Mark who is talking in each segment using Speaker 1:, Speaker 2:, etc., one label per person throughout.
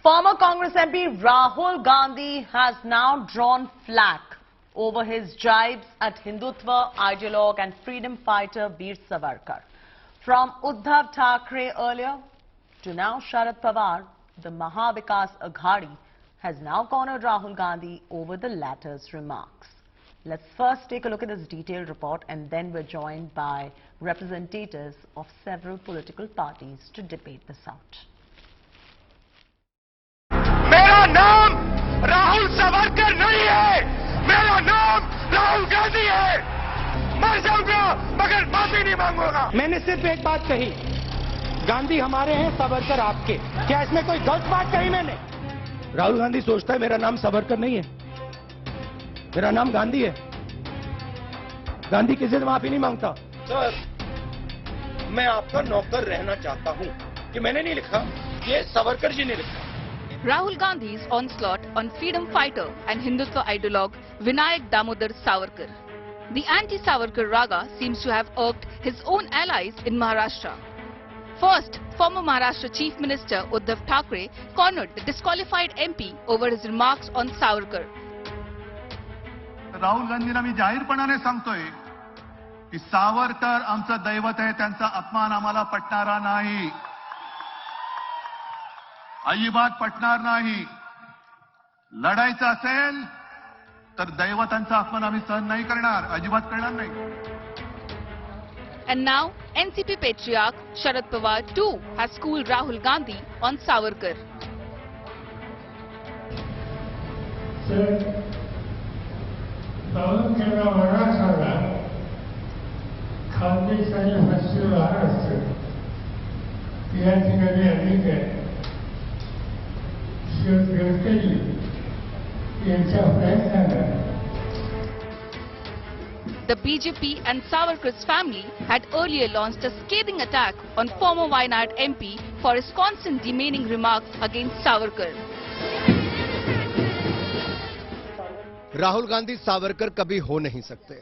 Speaker 1: Former Congress MP Rahul Gandhi has now drawn flack over his jibes at Hindutva ideologue and freedom fighter VD Savarkar. From Uddhav Thackeray earlier to now Sharad Pawar, the Maha Vikas Aghadi has now cornered Rahul Gandhi over the latter's remarks. Let's first take a look at this detailed report, and then we're joined by representatives of several political parties to debate this out.
Speaker 2: मेरा नाम राहुल सावरकर नहीं है, मेरा नाम राहुल गांधी है। मर जाऊंगा मगर माफी नहीं मांगूंगा।
Speaker 3: मैंने सिर्फ एक बात कही, गांधी हमारे हैं, सावरकर आपके। क्या इसमें कोई गलत बात कही मैंने? राहुल गांधी सोचता है मेरा नाम सावरकर नहीं है, मेरा नाम गांधी है। गांधी किसी से माफी नहीं मांगता। सर, मैं आपका नौकर रहना चाहता हूं कि मैंने नहीं लिखा, ये सावरकर जी ने लिखा।
Speaker 4: Rahul Gandhi's onslaught on freedom fighter and Hindutva ideologue Vinayak Damodar Savarkar. The anti-Savarkar raga seems to have irked his own allies in Maharashtra. First, former Maharashtra Chief Minister Uddhav Thackeray cornered the disqualified MP over his remarks on Savarkar.
Speaker 5: Rahul गांधींना मी जाहीरपणाने सांगतोय की सावरकर आमचं दैवत आहे, त्यांचा अपमान आम्हाला पटणारा नाही, अजिबात पटणार नाही। लढायचं असेल तर दैवतांचा अपमान आम्ही सहन नाही करणार, अजिबात करणार नाही।
Speaker 4: And now, NCP patriarch Sharad Pawar too has schooled Rahul Gandhi on Savarkar.
Speaker 6: सावरकरला मराठाला खानदेशाचे फाशी महाराष्ट्र या ठिकाणी अनेक आहेत। गडकरी यांच्या प्रयत्नानं
Speaker 4: The BJP and Savarkar's family had earlier launched a scathing attack on former Wayanad MP for his constant demeaning remarks against Savarkar.
Speaker 7: Rahul Gandhi Savarkar कभी हो नहीं सकते।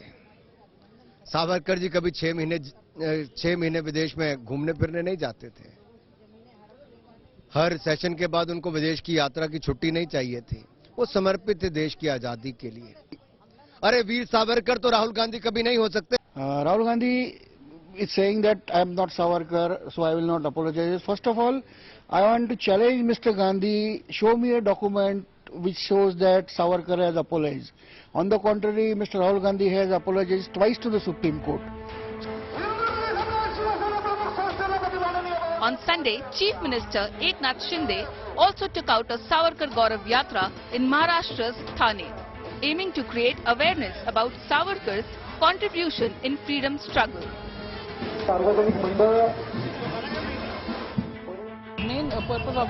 Speaker 7: सावरकर जी कभी 6 महीने विदेश में घूमने फिरने नहीं जाते थे। हर सेशन के बाद उनको विदेश की यात्रा की छुट्टी नहीं चाहिए थी, वो समर्पित थे देश की आजादी के लिए। अरे वीर सावरकर तो राहुल गांधी कभी नहीं हो सकते।
Speaker 8: Rahul Gandhi is saying that I am not Savarkar, so I will not apologize. First of all, I want to challenge Mr. Gandhi, show me a document which shows that Savarkar has apologized. On the contrary, Mr. Rahul Gandhi has apologized twice to the Supreme Court.
Speaker 4: On Sunday, Chief Minister Eknath Shinde also took out a Savarkar Gaurav Yatra in Maharashtra's Thane, aiming to create awareness about Savarkar's contribution in freedom struggle.
Speaker 9: Main purpose of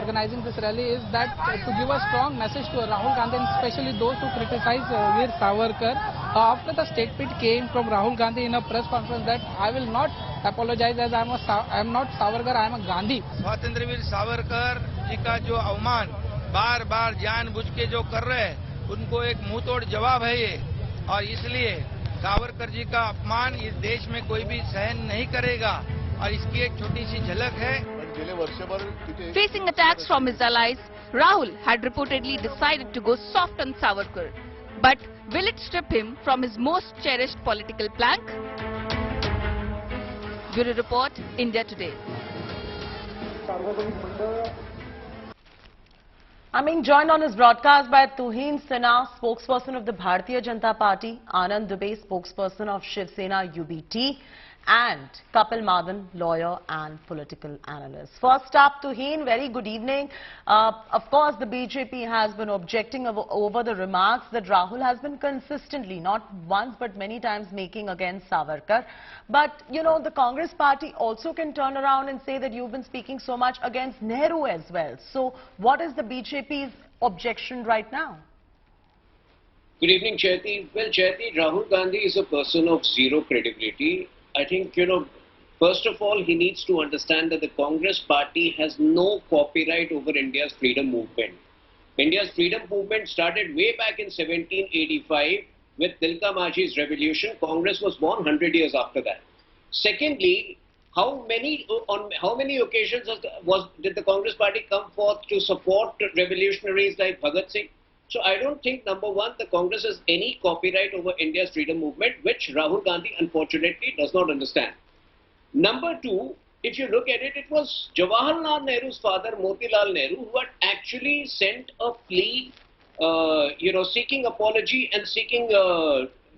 Speaker 9: organizing this rally is that to give a strong message to Rahul Gandhi, and especially those who criticize Veer Savarkar. After the statement came from Rahul Gandhi in a press conference that I will not apologize as I am not Savarkar, I am a Gandhi.
Speaker 2: Swatantryaveer Savarkar ji का जो अवमान बार बार जानबूझ के जो कर रहे हैं, उनको एक मुंहतोड़ जवाब है ये, और इसलिए सावरकर जी का अपमान इस देश में कोई भी सहन नहीं करेगा, और इसकी एक छोटी सी झलक है।
Speaker 4: Facing attacks from his allies, Rahul had reportedly decided to go soft on Savarkar. But will it strip him from his most cherished political plank? Bureau Report, India Today.
Speaker 1: I'm being joined on his broadcast by Uddhav Sena, spokesperson of the Bharatiya Janata Party, Anand Dubey, spokesperson of Shiv Sena UBT, and Kapil Madan, lawyer and political analyst. First up, Tuhin, very good evening. Of course, the BJP has been objecting over the remarks that Rahul has been consistently, not once but many times, making against Savarkar. But, you know, the Congress party also can turn around and say that you've been speaking so much against Nehru as well. So, what is the BJP's objection right now?
Speaker 10: Good evening, Chaiti. Well, Chaiti, Rahul Gandhi is a person of zero credibility. I think, first of all, he needs to understand that the Congress party has no copyright over India's freedom movement. India's freedom movement started way back in 1785 with Tilka Maji's revolution. Congress was born 100 years after that. Secondly, how many occasions did the Congress Party come forth to support revolutionaries like Bhagat Singh? So I don't think, number one, the Congress has any copyright over India's freedom movement, which Rahul Gandhi unfortunately does not understand. Number two, if you look at it, it was Jawaharlal Nehru's father, Motilal Nehru, who had actually sent a plea, seeking apology and seeking,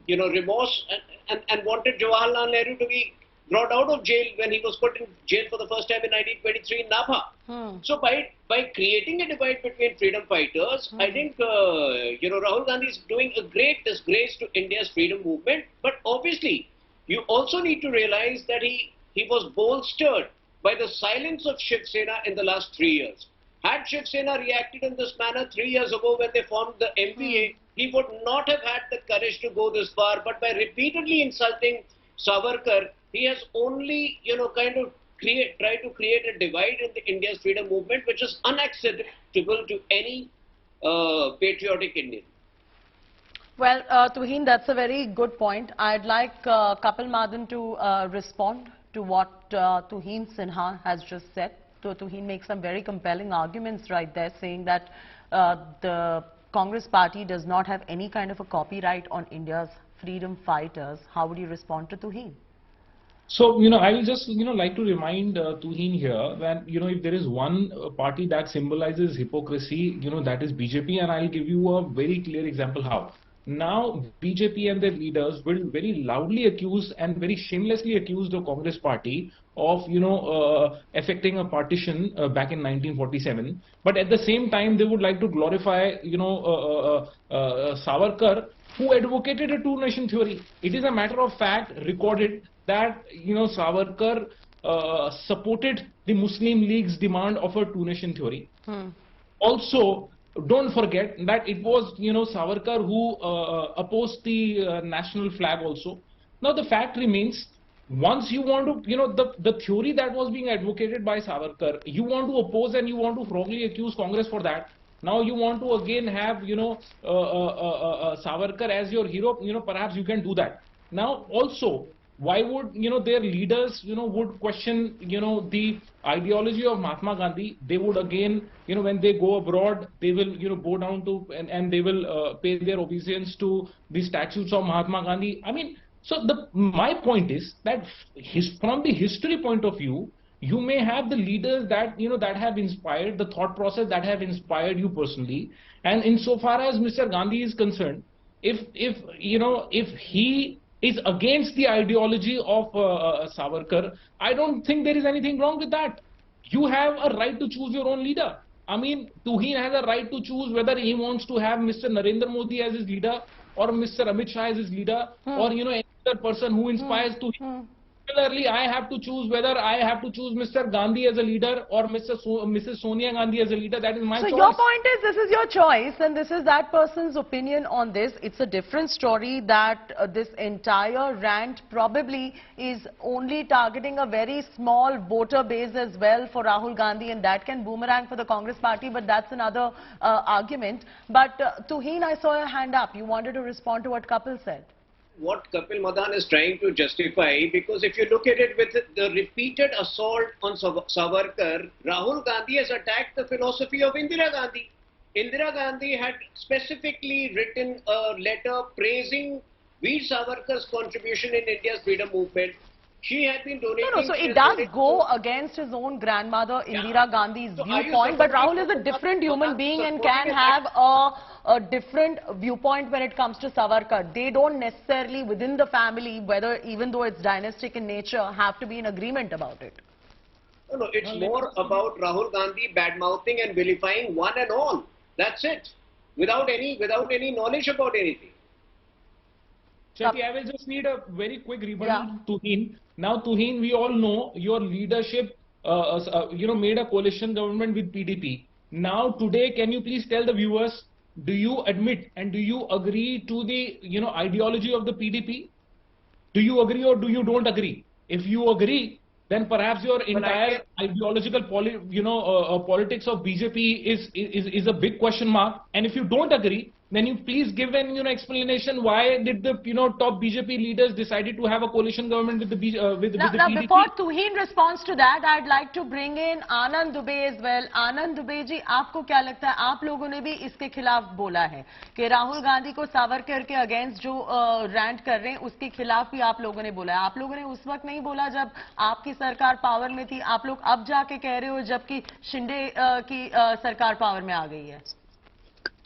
Speaker 10: remorse and wanted Jawaharlal Nehru to be brought out of jail when he was put in jail for the first time in 1923 in Nabha. So by creating a divide between freedom fighters, I think, Rahul Gandhi is doing a great disgrace to India's freedom movement. But obviously, you also need to realize that he was bolstered by the silence of Shiv Sena in the last 3 years. Had Shiv Sena reacted in this manner 3 years ago when they formed the MVA, he would not have had the courage to go this far. But by repeatedly insulting Savarkar, he has only, tried to create a divide in the India's freedom movement, which is unacceptable to any patriotic Indian.
Speaker 1: Well, Tuhin, that's a very good point. I'd like Kapil Madan to respond to what Tuhin Sinha has just said. Tuhin makes some very compelling arguments right there, saying that the Congress Party does not have any kind of a copyright on India's freedom fighters. How would you respond to Tuhin?
Speaker 11: So, I will just, like to remind Tuhin here that, if there is one party that symbolizes hypocrisy, that is BJP, and I'll give you a very clear example how. Now, BJP and their leaders will very loudly accuse and very shamelessly accuse the Congress Party of, effecting a partition back in 1947. But at the same time, they would like to glorify, Savarkar, who advocated a two-nation theory. It is a matter of fact recorded that, Savarkar supported the Muslim League's demand of a two-nation theory. Also, don't forget that it was, Savarkar who opposed the national flag also. Now, the fact remains, once you want to, the theory that was being advocated by Savarkar, you want to oppose and you want to wrongly accuse Congress for that. Now you want to again have, Savarkar as your hero, perhaps you can do that. Now, also, why would, their leaders, would question, the ideology of Mahatma Gandhi? They would again, when they go abroad, they will, go down to, and they will pay their obeisance to the statues of Mahatma Gandhi. I mean, so my point is that from the history point of view, you may have the leaders that, that have inspired the thought process, that have inspired you personally. And insofar as Mr. Gandhi is concerned, if he is against the ideology of Savarkar, I don't think there is anything wrong with that. You have a right to choose your own leader. I mean, Tuhin has a right to choose whether he wants to have Mr. Narendra Modi as his leader or Mr. Amit Shah as his leader or, any other person who inspires Tuhin. Similarly, I have to choose whether I have to choose Mr. Gandhi as a leader or Mrs. Sonia Gandhi as a leader. That is my choice.
Speaker 1: So your point is this is your choice and this is that person's opinion on this. It's a different story that this entire rant probably is only targeting a very small voter base as well for Rahul Gandhi, and that can boomerang for the Congress Party, but that's another argument. But Tuhin, I saw your hand up. You wanted to respond to what Kapil said.
Speaker 10: What Kapil Madan is trying to justify, because if you look at it with the repeated assault on Savarkar, Rahul Gandhi has attacked the philosophy of Indira Gandhi. Indira Gandhi had specifically written a letter praising Veer Savarkar's contribution in India's freedom movement. She had been donating...
Speaker 1: No, so it does go against his own grandmother, Indira Gandhi's viewpoint, but Rahul is a different human being and can have a different viewpoint when it comes to Savarkar. They don't necessarily, within the family, even though it's dynastic in nature, have to be in agreement about it.
Speaker 10: No, it's more about Rahul Gandhi bad-mouthing and vilifying one and all. That's it. Without any knowledge about anything.
Speaker 11: Chetty, I will just need a very quick rebuttal to Tuhin. Now, Tuhin, we all know your leadership, made a coalition government with PDP. Now, today, can you please tell the viewers, do you admit and do you agree to the, ideology of the PDP? Do you agree or do you don't agree? If you agree, then perhaps your entire ideological politics of BJP is a big question mark. And if you don't agree, then you please give an explanation why did the top BJP leaders decided to have a coalition government with the PDP.
Speaker 1: Before Tuhin responds to that, I'd like to bring in Anand Dubey as well. Anand Dubey जी, आपको क्या लगता है, आप लोगों ने भी इसके खिलाफ बोला है कि राहुल गांधी को सावरकर के अगेंस्ट जो रैंट कर रहे हैं उसके खिलाफ भी आप लोगों ने बोला है। आप लोगों ने उस वक्त नहीं बोला जब आपकी सरकार पावर में थी, आप लोग अब जाके कह रहे हो जबकि शिंदे की सरकार पावर में आ गई है।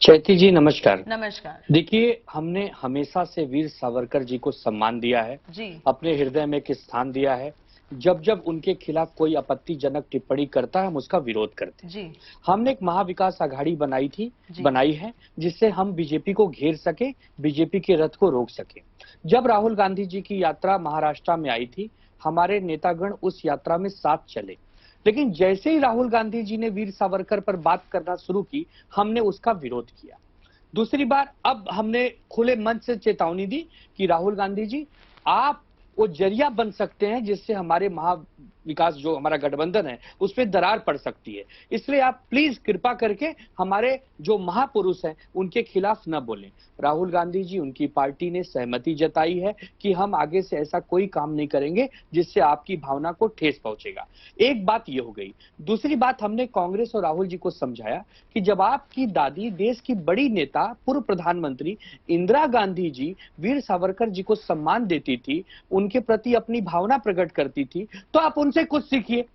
Speaker 12: चैती जी नमस्कार।
Speaker 1: नमस्कार।
Speaker 12: देखिए, हमने हमेशा से वीर सावरकर जी को सम्मान दिया है
Speaker 1: जी, अपने
Speaker 12: हृदय में एक स्थान दिया है। जब जब उनके खिलाफ कोई आपत्तिजनक टिप्पणी करता है हम उसका विरोध करते हैं
Speaker 1: जी।
Speaker 12: हमने एक महा विकास आघाड़ी बनाई है जिससे हम बीजेपी को घेर सके, बीजेपी के रथ को रोक सके। जब राहुल गांधी जी की यात्रा महाराष्ट्र में आई थी, हमारे नेतागण उस यात्रा में साथ चले, लेकिन जैसे ही राहुल गांधी जी ने वीर सावरकर पर बात करना शुरू की, हमने उसका विरोध किया। दूसरी बार अब हमने खुले मंच से चेतावनी दी कि राहुल गांधी जी, आप वो जरिया बन सकते हैं जिससे हमारे महा विकास जो हमारा गठबंधन है उस पर दरार पड़ सकती है, इसलिए आप प्लीज कृपा करके हमारे जो महापुरुष हैं उनके खिलाफ न बोलें। राहुल गांधी जी, उनकी पार्टी ने सहमति जताई है कि हम आगे से ऐसा कोई काम नहीं करेंगे जिससे आपकी भावना को ठेस पहुंचेगा। एक बात ये हो गई। दूसरी बात, हमने कांग्रेस और राहुल जी को समझाया कि जब आपकी दादी, देश की बड़ी नेता, पूर्व प्रधानमंत्री इंदिरा गांधी जी वीर सावरकर जी को सम्मान देती थी, उनके प्रति अपनी भावना प्रकट करती थी, तो आप उनसे कुछ सीखिए।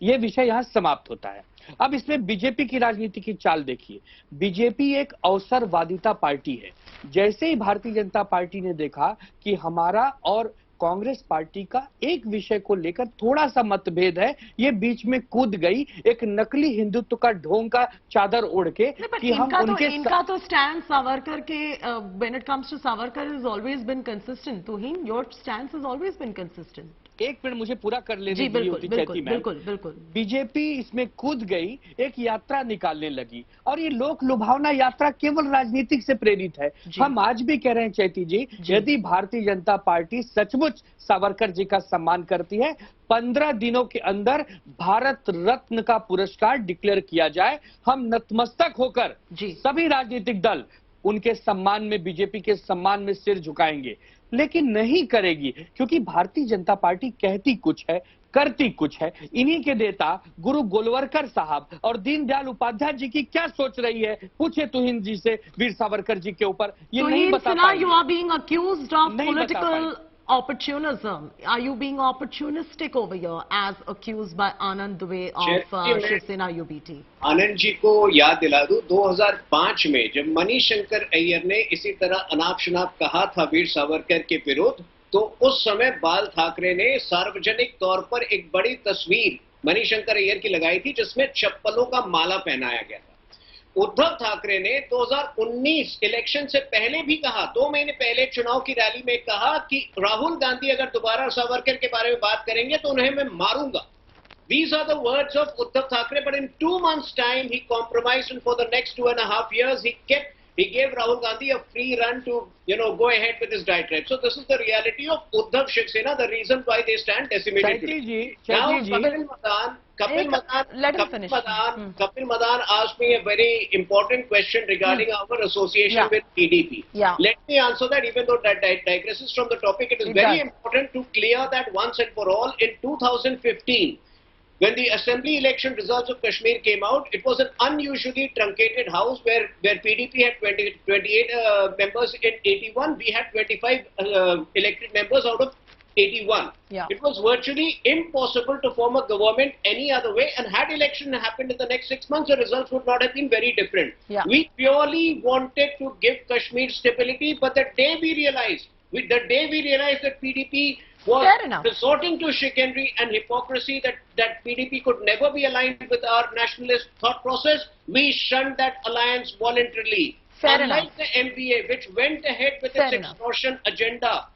Speaker 12: ये विषय यहाँ समाप्त होता है। अब इसमें बीजेपी की राजनीति की चाल देखिए। बीजेपी एक अवसरवादिता पार्टी है। जैसे ही भारतीय जनता पार्टी ने देखा कि हमारा और कांग्रेस पार्टी का एक विषय को लेकर थोड़ा सा मतभेद है, ये बीच में कूद गई एक नकली हिंदुत्व का ढोंग का चादर ओढ़ के कि हम उनके
Speaker 1: इनका तो स्टैंड सावरकर के when it comes to Savarkar is always been consistent. Tuhin, your stand has always been consistent.
Speaker 12: एक मिनट मुझे पूरा कर लेने
Speaker 1: दीजिए। बिल्कुल।
Speaker 12: बीजेपी इसमें कूद गई, एक यात्रा निकालने लगी और ये लोक लुभावना यात्रा केवल राजनीतिक से प्रेरित है। हम आज भी कह रहे हैं चैती जी, यदि भारतीय जनता पार्टी सचमुच सावरकर जी का सम्मान करती है, 15 दिनों के अंदर भारत रत्न का पुरस्कार डिक्लेयर किया जाए। हम नतमस्तक होकर सभी राजनीतिक दल उनके सम्मान में, बीजेपी के सम्मान में सिर झुकाएंगे, लेकिन नहीं करेगी क्योंकि भारतीय जनता पार्टी कहती कुछ है, करती कुछ है। इन्हीं के नेता गुरु गोलवलकर साहब और दीनदयाल उपाध्याय जी की क्या सोच रही है, पूछे तुहिन जी से वीर सावरकर जी के ऊपर। ये नहीं बता पाएंगे।
Speaker 1: You are being accused of political opportunism. Are you being opportunistic over here as accused by Anand Dubey of Shiv Sena UBT?
Speaker 10: Anand ji को याद दिला दूं, 2005 में जब मणिशंकर अय्यर ने इसी तरह अनाप शनाप कहा था वीर सावरकर के विरुद्ध, तो उस समय बाल ठाकरे ने सार्वजनिक तौर पर एक बड़ी तस्वीर मणिशंकर अय्यर की लगाई थी जिसमें चप्पलों का माला पहनाया गया था। उद्धव ठाकरे ने 2019 इलेक्शन से पहले भी कहा, 2 महीने पहले चुनाव की रैली में कहा कि राहुल गांधी अगर दोबारा सावरकर के बारे में बात करेंगे तो उन्हें मैं मारूंगा। These are the words of Uddhav Thackeray, but in 2 months' time he compromised, and for the next 2.5 years he gave Rahul Gandhi a free run to, go ahead with his diatribe. So this is the reality of Uddhav Shiv Sena, the reason why they stand decimated today. Now Kapil Madan asked me a very important question regarding our association with PDP. Let me answer that, even though that digresses from the topic. It is very important to clear that once and for all. In 2015, when the assembly election results of Kashmir came out, it was an unusually truncated house where PDP had 28 members in 81. We had 25 elected members out of 81. It was virtually impossible to form a government any other way, and had election happened in the next 6 months, the results would not have been very different. We purely wanted to give Kashmir stability, but the day we realized that PDP was resorting to chicanery and hypocrisy, that PDP could never be aligned with our nationalist thought process, we shunned that alliance voluntarily. Unlike the MVA, which went ahead with its extortion agenda,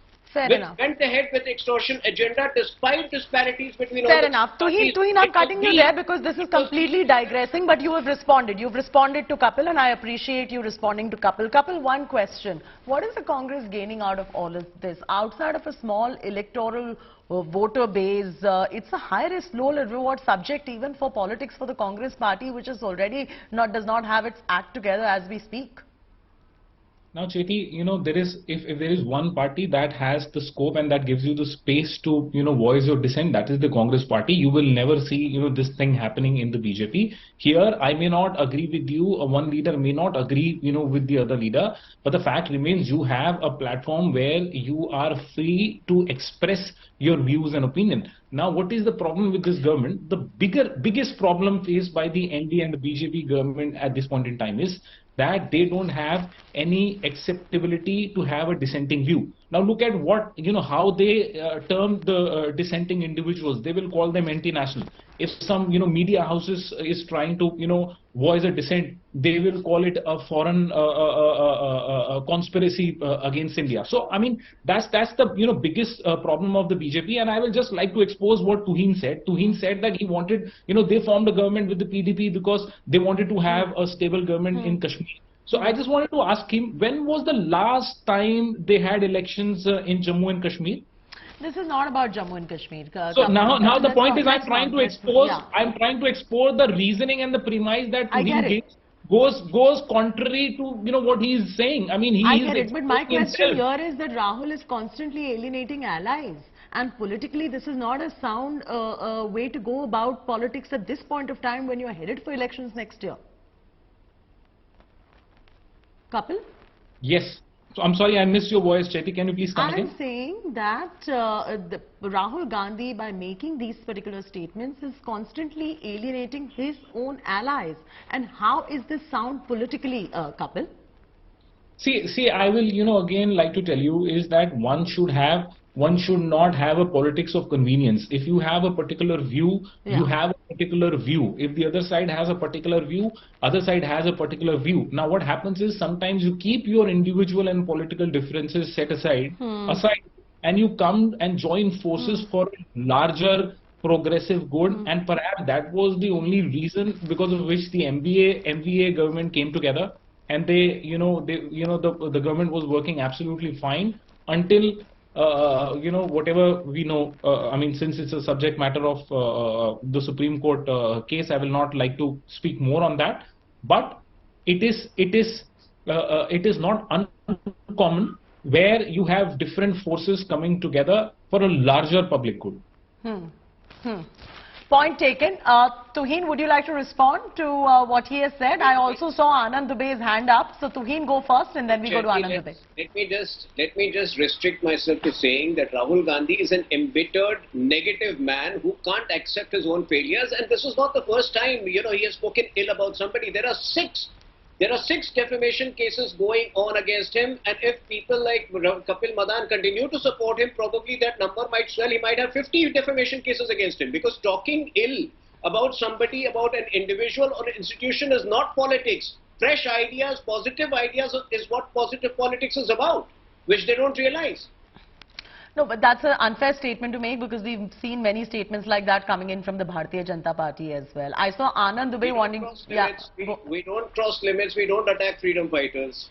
Speaker 10: despite disparities between all the parties.
Speaker 1: Tuhin, I'm cutting you there because this is completely digressing, but you have responded. You've responded to Kapil, and I appreciate you responding to Kapil. Kapil, one question. What is the Congress gaining out of all of this? Outside of a small electoral voter base, it's a high-risk, low-reward subject even for politics for the Congress party, which is already does not have its act together as we speak.
Speaker 11: Now, Cheti, there is, if there is one party that has the scope and that gives you the space to, voice your dissent, that is the Congress Party. You will never see, this thing happening in the BJP. Here, I may not agree with you, or one leader may not agree, with the other leader, but the fact remains you have a platform where you are free to express your views and opinion. Now, what is the problem with this government? The biggest problem faced by the NDA and the BJP government at this point in time is that they don't have any acceptability to have a dissenting view. Now look at what, how they term the dissenting individuals. They will call them anti-national. If some, media houses is trying to, voice a dissent, they will call it a foreign conspiracy against India. So, I mean, that's the, biggest problem of the BJP. And I will just like to expose what Tuhin said. Tuhin said that he wanted, they formed a government with the PDP because they wanted to have a stable government in Kashmir. So I just wanted to ask him, when was the last time they had elections in Jammu and Kashmir?
Speaker 1: This is not about Jammu and Kashmir.
Speaker 11: So now the point is, I'm trying to expose, I'm trying to explore the reasoning and the premise that Tuhin gives goes contrary to, what he is saying. I mean,
Speaker 1: I get it, but my question here is that Rahul is constantly alienating allies. And politically, this is not a sound way to go about politics at this point of time when you are headed for elections next year. Kapil?
Speaker 11: Yes. So I'm sorry, I missed your voice, Cheti. Can you please come again?
Speaker 1: I'm saying that Rahul Gandhi, by making these particular statements, is constantly alienating his own allies. And how is this sound politically, Kapil?
Speaker 11: See, I will, again like to tell you is that one should not have a politics of convenience. If you have a particular view, you have a particular view. If the other side has a particular view, other side has a particular view. Now what happens is sometimes you keep your individual and political differences set aside, and you come and join forces for larger progressive good, and perhaps that was the only reason because of which the MVA government came together, and the government was working absolutely fine until whatever we know. I mean, since it's a subject matter of the Supreme Court case, I will not like to speak more on that. But it is not uncommon where you have different forces coming together for a larger public good.
Speaker 1: Point taken. Tuhin, would you like to respond to what he has said? I also saw Anand Dubey's hand up. So Tuhin, go first and then we go to Anand Dubey.
Speaker 10: Let me just restrict myself to saying that Rahul Gandhi is an embittered, negative man who can't accept his own failures. And this is not the first time, he has spoken ill about somebody. There are six defamation cases going on against him, and if people like Kapil Madan continue to support him, probably that number might swell. He might have 50 defamation cases against him, because talking ill about somebody, about an individual or an institution is not politics. Fresh ideas, positive ideas is what positive politics is about, which they don't realize.
Speaker 1: No, but that's an unfair statement to make, because we've seen many statements like that coming in from the Bharatiya Janata Party as well. I saw Anand Dubey wanting...
Speaker 10: We don't cross limits, we don't attack freedom fighters.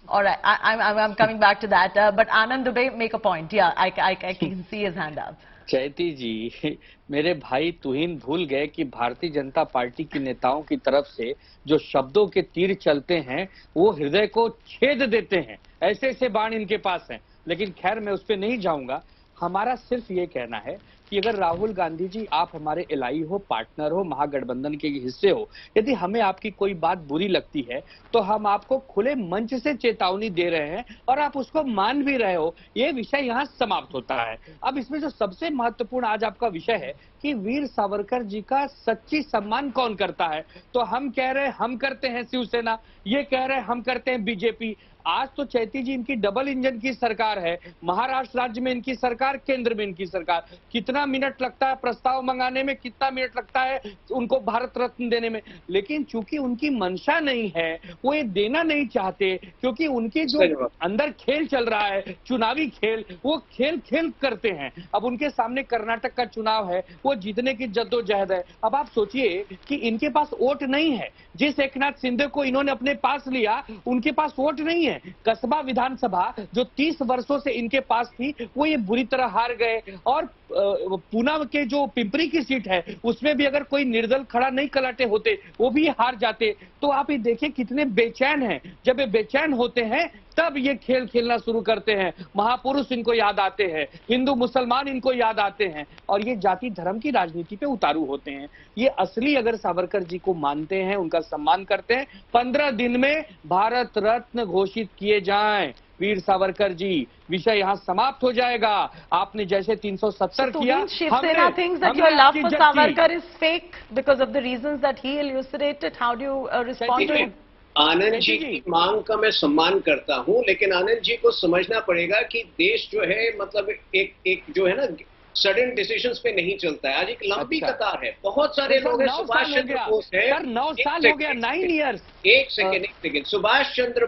Speaker 1: All right, I'm coming back to that. But Anand Dubey, make a point. Yeah, I can see his hand up.
Speaker 12: चैती जी, मेरे भाई तुहिन भूल गए कि Bharatiya Janata party की नेताओं की तरफ से जो शब्दों के तीर चलते हैं वो हृदय को छेद देते हैं। ऐसे ऐसे बाण इनके पास हैं। लेकिन खैर मैं उस पर नहीं जाऊंगा। हमारा सिर्फ ये कहना है कि अगर राहुल गांधी जी आप हमारे एलाई हो, पार्टनर हो, महागठबंधन के हिस्से हो, यदि हमें आपकी कोई बात बुरी लगती है तो हम आपको खुले मंच से चेतावनी दे रहे हैं और आप उसको मान भी रहे हो। ये विषय यहाँ समाप्त होता है। अब इसमें जो सबसे महत्वपूर्ण आज आपका विषय है कि वीर सावरकर जी का सच्ची सम्मान कौन करता है, तो हम कह रहे हैं हम करते हैं शिवसेना, ये कह रहे हैं हम करते हैं बीजेपी। आज तो चैती जी इनकी डबल इंजन की सरकार है, महाराष्ट्र राज्य में इनकी सरकार, केंद्र में इनकी सरकार। कितना मिनट लगता है प्रस्ताव मंगाने में, कितना मिनट लगता है उनको भारत रत्न देने में, लेकिन चूंकि उनकी मंशा नहीं है, वो ये देना नहीं चाहते, क्योंकि उनकी जो अंदर खेल चल रहा है, चुनावी खेल, वो खेल करते हैं। अब उनके सामने कर्नाटक का चुनाव है, वो वो जीतने की जद्दोजहद है। अब आप सोचिए कि इनके पास वोट नहीं है, जिस एकनाथ शिंदे को इन्होंने अपने पास लिया उनके पास वोट नहीं है। कस्बा विधानसभा जो 30 वर्षों से इनके पास थी वो ये बुरी तरह हार गए, और पूना के जो पिंपरी की सीट है उसमें भी अगर कोई निर्दल खड़ा नहीं कलाटे होते वो भी हार जाते। तो आप ये देखिए कितने बेचैन हैं। जब ये बेचैन होते हैं तब ये खेल खेलना शुरू करते हैं। महापुरुष इनको याद आते हैं, हिंदू मुसलमान इनको याद आते हैं, और ये जाति धर्म की राजनीति पे उतारू होते हैं। ये असली अगर सावरकर जी को मानते हैं, उनका सम्मान करते हैं, 15 दिन में भारत रत्न घोषित किए जाएं वीर सावरकर जी, विषय यहाँ समाप्त हो जाएगा। आपने जैसे 370 किया,
Speaker 1: Shiv Sena thinks that your love for Savarkar is fake because of the reasons that he elucidated. How do you respond to it?
Speaker 10: Anand ji की मांग का मैं सम्मान करता हूं, लेकिन आनंद जी को समझना पड़ेगा कि देश जो है मतलब एक जो है ना सडन डिसीजंस पे नहीं चलता है। आज एक लंबी कतार है, बहुत सारे लोग हैं। सुभाष चंद्र बोस है,
Speaker 12: 9 साल हो गया, 9 इयर्स।
Speaker 10: एक सेकेंड, सुभाष चंद्र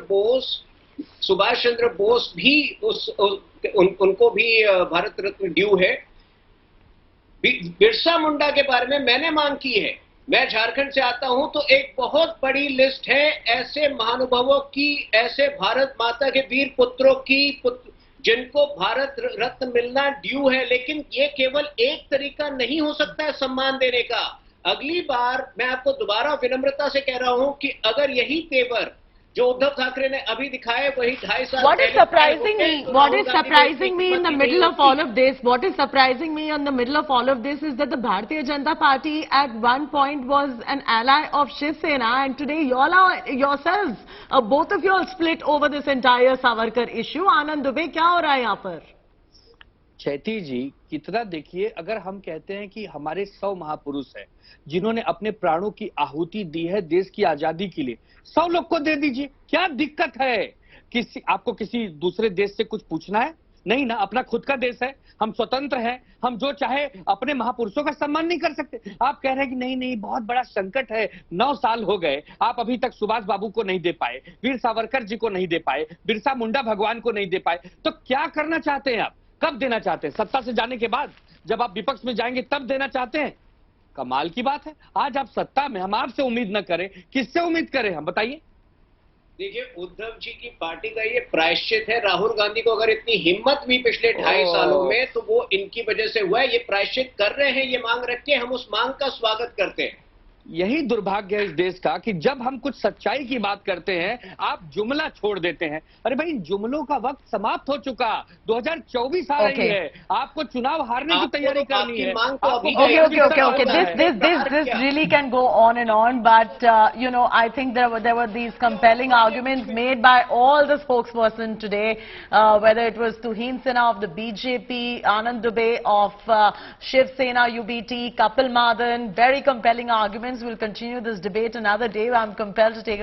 Speaker 10: बोस भी उनको भी भारत रत्न ड्यू है। बिरसा मुंडा के बारे में मैंने मांग की है। मैं झारखंड से आता हूं, तो एक बहुत बड़ी लिस्ट है ऐसे महानुभावों की, ऐसे भारत माता के वीर पुत्रों की जिनको भारत रत्न मिलना ड्यू है। लेकिन ये केवल एक तरीका नहीं हो सकता है सम्मान देने का। अगली बार मैं आपको दोबारा विनम्रता से कह रहा हूं कि अगर यही तेवर जो उद्धव ठाकरे ने अभी दिखाए वही 2.5 साल
Speaker 1: What is surprising me in the middle of all of this? What is surprising me in the middle of all of this is that the Bharatiya Janata Party at one point was an ally of Shiv Sena, and today you all are yourselves, both of you all split over this entire Savarkar issue. Anand Dubey, क्या हो रहा है यहाँ पर?
Speaker 12: चैती जी, कितना देखिए, अगर हम कहते हैं कि हमारे 100 महापुरुष हैं जिन्होंने अपने प्राणों की आहुति दी है देश की आजादी के लिए, 100 लोग को दे दीजिए, क्या दिक्कत है? आपको किसी दूसरे देश से कुछ पूछना है? नहीं ना, अपना खुद का देश है, हम स्वतंत्र हैं, हम जो चाहे अपने महापुरुषों का सम्मान नहीं कर सकते। आप कह रहे हैं कि नहीं बहुत बड़ा संकट है, 9 साल हो गए, आप अभी तक सुभाष बाबू को नहीं दे पाए, वीर सावरकर जी को नहीं दे पाए, बिरसा मुंडा भगवान को नहीं दे पाए, तो क्या करना चाहते हैं आप? कब देना चाहते हैं? सत्ता से जाने के बाद, जब आप विपक्ष में जाएंगे तब देना चाहते हैं? कमाल की बात है। आज आप सत्ता में, हम आपसे उम्मीद न करें, किससे उम्मीद करें हम बताइए?
Speaker 10: देखिए, उद्धव जी की पार्टी का ये प्रायश्चित है। राहुल गांधी को अगर इतनी हिम्मत हुई पिछले 2.5 सालों में, तो वो इनकी वजह से हुआ है। ये प्रायश्चित कर रहे हैं, ये मांग रख के, हम उस मांग का स्वागत करते हैं।
Speaker 12: यही दुर्भाग्य है इस देश का कि जब हम कुछ सच्चाई की बात करते हैं आप जुमला छोड़ देते हैं। अरे भाई, जुमलों का वक्त समाप्त हो चुका, 2024 आ रही है, आपको चुनाव हारने की तैयारी करनी है।
Speaker 1: This really can go on and on, but you know, I think there were these compelling arguments made by all the spokesperson today, whether it was Tuhin Sena of the BJP, Anand Dubey of Shiv Sena UBT, Kapil Madan, very compelling arguments. We'll continue this debate another day. I'm compelled to take